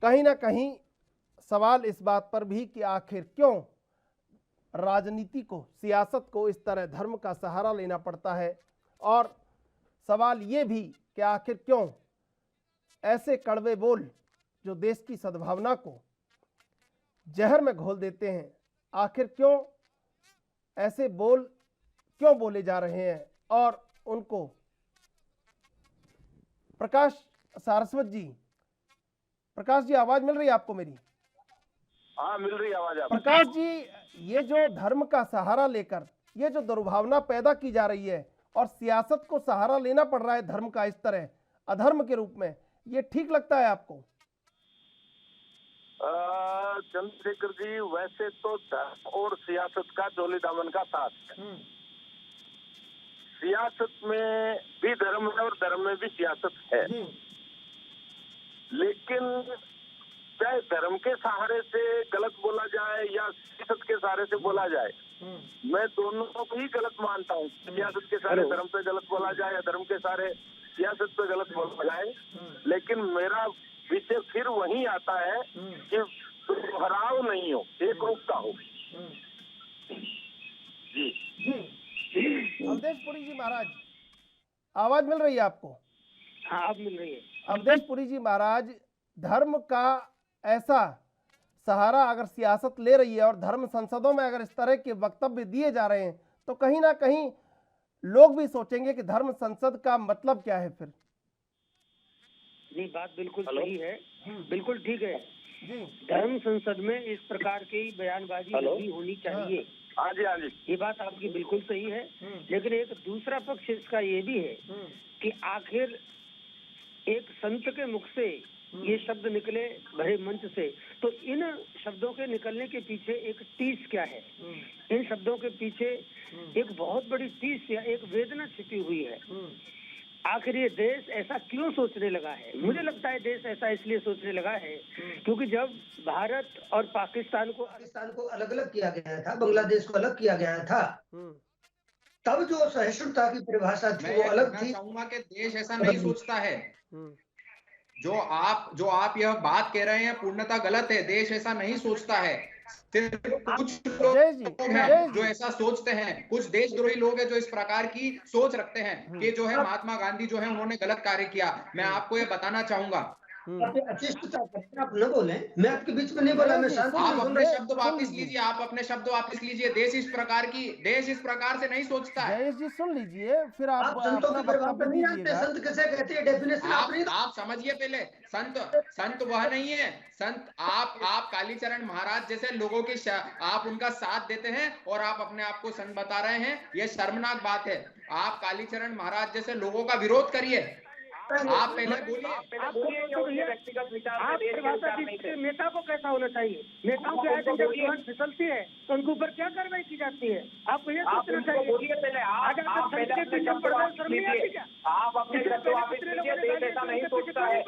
Speaker 1: कहीं ना कहीं सवाल इस बात पर भी कि आखिर क्यों राजनीति को, सियासत को इस तरह धर्म का सहारा लेना पड़ता है, और सवाल ये भी कि आखिर क्यों ऐसे कड़वे बोल जो देश की सद्भावना को जहर में घोल देते हैं, आखिर क्यों ऐसे बोल क्यों बोले जा रहे हैं, और उनको प्रकाश जी आवाज मिल रही है आपको मेरी?
Speaker 8: हाँ, मिल रही आवाज आपको।
Speaker 1: प्रकाश जी, ये जो धर्म का सहारा लेकर ये जो दुर्भावना पैदा की जा रही है और सियासत को सहारा लेना पड़ रहा है धर्म का इस तरह अधर्म के रूप में, ये ठीक लगता है आपको?
Speaker 8: चंद्रशेखर जी, वैसे तो धर्म और सियासत का जोली दामन का साथ है। सियासत में भी धर्म है और धर्म में भी सियासत है, लेकिन चाहे धर्म के सहारे से गलत बोला जाए या सियासत के सहारे से बोला जाए, मैं दोनों को ही गलत मानता हूँ। सियासत के सहारे धर्म पे गलत बोला जाए या धर्म के सहारे सियासत पे गलत बोला जाए, लेकिन मेरा विषय फिर वही आता है कि दोहराव नहीं हो, एक रूपता हो। जी
Speaker 1: अवधेश पुरी जी महाराज, आवाज मिल रही है आपको?
Speaker 5: हाँ, अब मिल रही है।
Speaker 1: अवधेश पुरी जी महाराज, धर्म का ऐसा सहारा अगर सियासत ले रही है और धर्म संसदों में अगर इस तरह के वक्तव्य दिए जा रहे हैं, तो कहीं ना कहीं लोग भी सोचेंगे कि धर्म संसद का मतलब क्या है फिर?
Speaker 5: नहीं, बात बिल्कुल सही है, बिल्कुल ठीक है जी। धर्म संसद में इस प्रकार की बयानबाजी नहीं होनी चाहिए।
Speaker 8: हाँ जी, हाँ जी,
Speaker 5: ये बात आपकी बिल्कुल सही है, लेकिन एक दूसरा पक्ष इसका ये भी है कि आखिर एक संत के मुख से ये शब्द निकले भरे मंच से, तो इन शब्दों के निकलने के पीछे एक टीस क्या है? इन शब्दों के पीछे एक बहुत बड़ी टीस या एक वेदना छिपी हुई है। आखिर ये देश ऐसा क्यों सोचने लगा है? मुझे लगता है देश ऐसा इसलिए सोचने लगा है क्योंकि जब भारत और पाकिस्तान को अलग अलग किया गया था, बांग्लादेश को अलग किया गया था, तब जो सहिष्णुता की परिभाषा थी वो अलग थी।
Speaker 9: चाहूंगा कि देश ऐसा नहीं सोचता है। जो आप यह बात कह रहे हैं पूर्णतः गलत है। देश ऐसा नहीं सोचता है। सिर्फ कुछ लोग हैं जो ऐसा सोचते हैं, कुछ देशद्रोही लोग हैं जो इस प्रकार की सोच रखते हैं कि जो है महात्मा गांधी जो है उन्होंने गलत कार्य किया। मैं आपको ये बताना चाहूंगा,
Speaker 5: आप न बोले, मैं आपके बीच में नहीं बोला, मैं शांति से
Speaker 9: आप
Speaker 5: सुन
Speaker 9: अपने
Speaker 5: रहा
Speaker 9: शब्द वापस लीजिए, आप अपने शब्द वापस लीजिए। देश इस प्रकार से नहीं सोचता है।
Speaker 1: जयेश जी सुन लीजिए, फिर आप
Speaker 5: संतों
Speaker 1: अपना
Speaker 5: की परिभाषा
Speaker 1: वक्तव्य
Speaker 5: नहीं जानते,
Speaker 1: दीजिएगा।
Speaker 5: संत किसे कहते हैं, डेफिनेशन आप नहीं।
Speaker 9: आप समझिए पहले, संत वह नहीं है। संत आप कालीचरण महाराज जैसे लोगों की आप उनका साथ देते हैं और आप अपने आप को संत बता रहे हैं, यह शर्मनाक बात है। आप कालीचरण महाराज जैसे लोगों का विरोध करिए। आप पहले बोलिए,
Speaker 4: व्यक्तिगत विचार
Speaker 12: आप परिभाषा कीजिए, नेता को कैसा होना चाहिए। नेताओं के आगे जब जुबान फिसलती है तो उनके ऊपर क्या कार्रवाई की जाती है, आपको ये सोचना चाहिए।
Speaker 4: आप अपने शब्द वापस लीजिए, देश ऐसा नहीं सोचता है,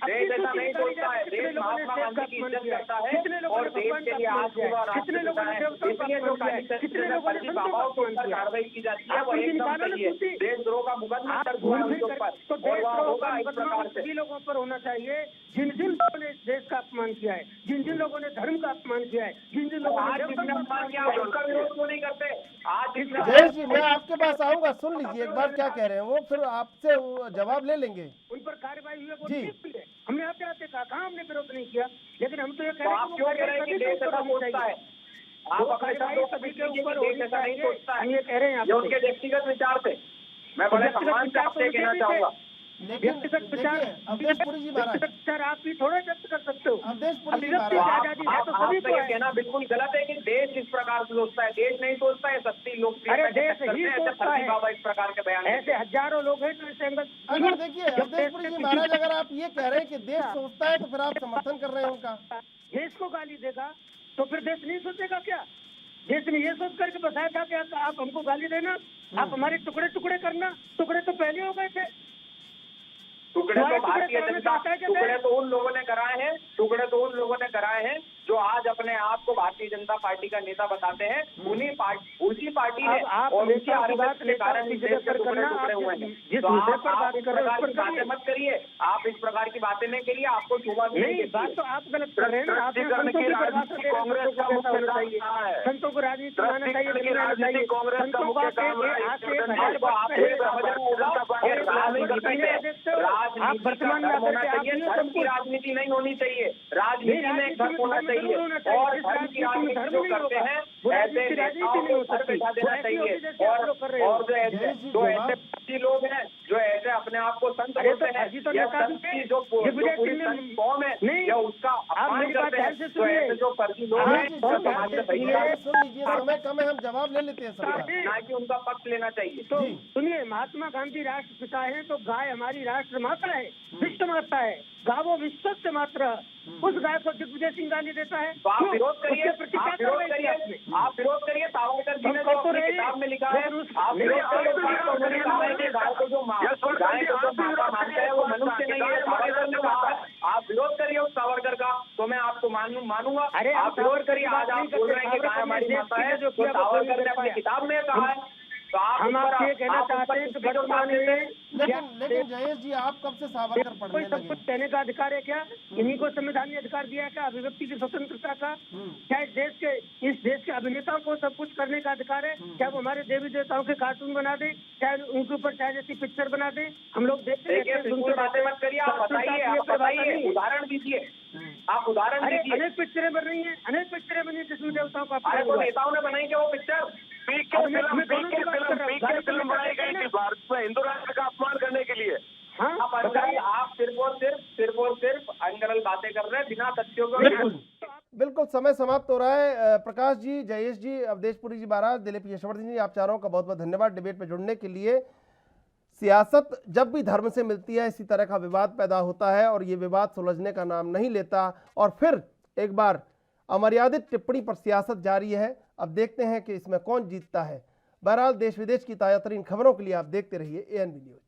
Speaker 4: देश ऐसा नहीं सोचता है। देश महात्मा गांधी की इज्जत करता है और देश के लिए आज पूरा राष्ट्र देता है। इसलिए जो कालीचरण बाबाओं के ऊपर कार्रवाई की जाती है वो एकदम सही है। देशद्रोह का मुकदमा दर्ज हुआ उनके ऊपर और वह होगा इस प्रकार से।
Speaker 12: सभी लोगों पर होना चाहिए जिन जिन लोगों ने देश का अपमान किया है, जिन जिन लोगों ने धर्म का अपमान किया है, जिन जिन लोगों ने
Speaker 4: अपमान किया है उसका विरोध क्यों नहीं करते। आज
Speaker 1: जयेश जी मैं आपके पास आऊंगा, सुन लीजिए एक बार क्या कह रहे हैं वो, फिर आपसे जवाब ले लेंगे।
Speaker 12: उन पर कार्रवाई हुई है वो ठीक है। हमने आते आते कहा, हम ने विरोध नहीं किया, लेकिन हम तो ये कह रहे हैं
Speaker 4: क्यों कह रहे हैं कि देश ऐसा सोचता है। आप अपने शब्दों
Speaker 12: सभी के ऊपर
Speaker 4: देश ऐसा नहीं सोचता है,
Speaker 12: ये कह रहे हैं
Speaker 4: ये उनके व्यक्तिगत विचार थे। मैं बड़े सम्मान से आपसे कहना चाहूंगा,
Speaker 12: व्यक्तिगत विचार
Speaker 1: अवधेशपुरी जी महाराज,
Speaker 12: विचार आप भी थोड़े व्यक्त कर सकते हो।
Speaker 1: अवधेशपुरी जी
Speaker 12: अभिव्यक्ति
Speaker 1: महाराज,
Speaker 12: आजादी है तो सभी को
Speaker 4: ये
Speaker 12: है।
Speaker 4: कहना बिल्कुल गलत है कि देश इस प्रकार से सोचता है। देश नहीं सोचता है, सस्ती लोग
Speaker 12: अरे देश ही सोचता है।
Speaker 4: बाबा इस प्रकार के बयान
Speaker 12: ऐसे हजारों लोग हैं जो इस एंगल।
Speaker 1: अगर देखिए अवधेशपुरी जी महाराज, अगर आप ये कह रहे हैं कि देश सोचता है तो फिर आप समर्थन कर रहे हैं उनका।
Speaker 12: देश को गाली देगा तो फिर देश नहीं सोचेगा क्या। देश ने ये सोच करके बताया था कि आप हमको गाली देना, आप हमारे टुकड़े टुकड़े करना। टुकड़े तो पहले हो गए थे।
Speaker 4: टुकड़े तो भारतीय जनता, टुकड़े तो उन लोगों ने कराए हैं, टुकड़े तो उन लोगों ने कराए हैं जो आज अपने आप को भारतीय जनता पार्टी का नेता बताते हैं। उसी पार्टी ने और उसी आरएसएस के कारण देश के टुकड़े टुकड़े हुए हैं। तो आप इस प्रकार की बातें मत करिए, आप इस प्रकार की बातें नहीं करिए, आपको शोभा
Speaker 12: नहीं। बात तो आप गलत कर रहे हैं।
Speaker 4: कांग्रेस का मुख्य चाहिए,
Speaker 12: संतों को राजनीति बनाना चाहिए,
Speaker 4: राजनीति कांग्रेस का मुख्य काम है।
Speaker 12: आप वर्तमान में
Speaker 4: होना चाहिए, धर्म की राजनीति नहीं होनी चाहिए। राजनीति में धर्म होना चाहिए और धर्म की राजनीति जो करते हैं ऐसे नेताओं को घर बैठा देना चाहिए। और जो ऐसे लोग हैं जो ऐसे अपने आप को संत बोलते हैं, या संत की जो पूरी संत कौम है या उसका अपमान करते हैं, तो ऐसे जो फर्जी लोग हैं वो समाज में
Speaker 1: सुन लीजिए, समय कम है, हम जवाब ले लेते हैं सबका,
Speaker 4: ना कि उनका पक्ष लेना चाहिए।
Speaker 12: तो सुनिए, महात्मा गांधी राष्ट्रपिता है तो गाय हमारी राष्ट्र माता है, विश्व माता है। गावो विश्वस्त मात्र, उस गाय को दिग्विजय सिंह गाली देता है।
Speaker 4: तो आप विरोध करिए, आप विरोध करिए। सावरकर जी ने जो अपनी किताब में लिखा है, आप विरोध करिए। उन्होंने कहा है कि गाय को जो माता मानते हैं वो मनुष्य नहीं है, सावरकर ने कहा है। आप विरोध करिए उस सावरकर का, तो मैं आपको मानूंगा। आप विरोध करिए। आज आप बोल रहे हैं कि गाय हमारी माता है, जो सावरकर ने अपनी किताब में कहा है। तो
Speaker 12: हम आपसे ये कहना चाहते हैं कि वर्तमान में
Speaker 1: लेकिन जयेश जी आप कब से सावरकर पढ़ने लगे?
Speaker 12: सब कुछ कहने का अधिकार है क्या? इन्हीं को संविधान ने अधिकार दिया है क्या अभिव्यक्ति की स्वतंत्रता का? क्या इस देश के अभिनेताओं को सब कुछ करने का अधिकार है? क्या वो हमारे देवी देवताओं के कार्टून बना दे, चाहे उनके ऊपर चाहे जैसी पिक्चर बना दे? हम लोग देखते हैं।
Speaker 4: बातें मत करिए, आप बताइए, उदाहरण दीजिए। आप उदाहरण दीजिए।
Speaker 12: अनेक पिक्चरें बन रही हैं, अनेक पिक्चरें बनी है देवी देवताओं का।
Speaker 4: नेताओं ने बनाई क्या वो पिक्चर? फिल्म बनाई गई थी भारत में हिंदू राष्ट्र का अपमान करने के लिए। हाँ, आप सिर्फ और सिर्फ अंगरल बातें कर रहे हैं बिना तथ्यों को।
Speaker 1: बिल्कुल समय समाप्त हो रहा है। प्रकाश जी, जयेश जी, अवधेशपुरी जी महाराज, दिलीप यशवर्धन जी, आप चारों का बहुत बहुत धन्यवाद डिबेट में जुड़ने के लिए। सियासत जब भी धर्म से मिलती है इसी तरह का विवाद पैदा होता है और ये विवाद सुलझने का नाम नहीं लेता और फिर एक बार अमर्यादित टिप्पणी पर सियासत जारी है। अब देखते हैं कि इसमें कौन जीतता है। बहरहाल देश विदेश की ताज़ा तरीन खबरों के लिए आप देखते रहिए ANB न्यूज।